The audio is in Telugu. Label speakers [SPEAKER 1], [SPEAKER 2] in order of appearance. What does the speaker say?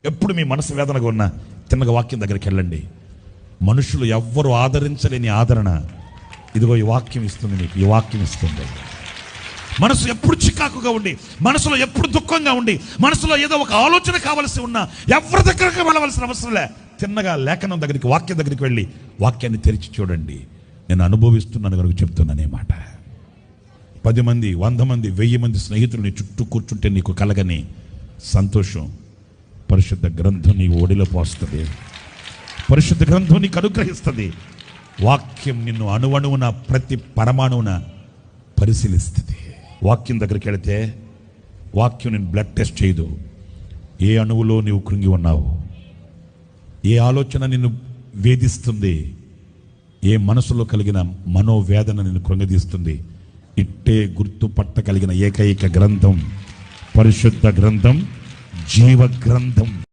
[SPEAKER 1] ఎప్పుడు మీ మనసు వేదనగా ఉన్నా తిన్నగా వాక్యం దగ్గరికి వెళ్ళండి. మనుషులు ఎవ్వరు ఆదరించలేని ఆదరణ ఇదిగో ఈ వాక్యం ఇస్తుంది. నీకు ఈ వాక్యం ఇస్తుంది. మనసు ఎప్పుడు చికాకుగా ఉండి, మనసులో ఎప్పుడు దుఃఖంగా ఉండి, మనసులో ఏదో ఒక ఆలోచన కావలసి ఉన్నా ఎవరి దగ్గరకు వెళ్ళవలసిన అవసరంలే. తిన్నగా లేఖనం దగ్గరికి, వాక్యం దగ్గరికి వెళ్ళి వాక్యాన్ని తెరిచి చూడండి. నేను అనుభవిస్తున్నాను కనుక చెప్తున్నానే మాట. 10 మంది, 100 మంది, 1000 మంది స్నేహితులు నీ చుట్టూ కూర్చుంటే నీకు కలగని సంతోషం పరిశుద్ధ గ్రంథం నీ ఒడిలో పోస్తుంది. పరిశుద్ధ గ్రంథం నీకు అనుగ్రహిస్తుంది. వాక్యం నిన్ను అణువణువున, ప్రతి పరమాణువున పరిశీలిస్తుంది. వాక్యం దగ్గరికి వెళితే వాక్యం నేను బ్లడ్ టెస్ట్ చేయదు. ఏ అణువులో నీవు కృంగి ఉన్నావు, ఏ ఆలోచన నిన్ను వేధిస్తుంది, ఏ మనసులో కలిగిన మనోవేదన నిన్ను కృంగదీస్తుంది, ఇట్టే గుర్తుపట్టగలిగిన ఏకైక గ్రంథం పరిశుద్ధ గ్రంథం, జీవ గ్రంథం.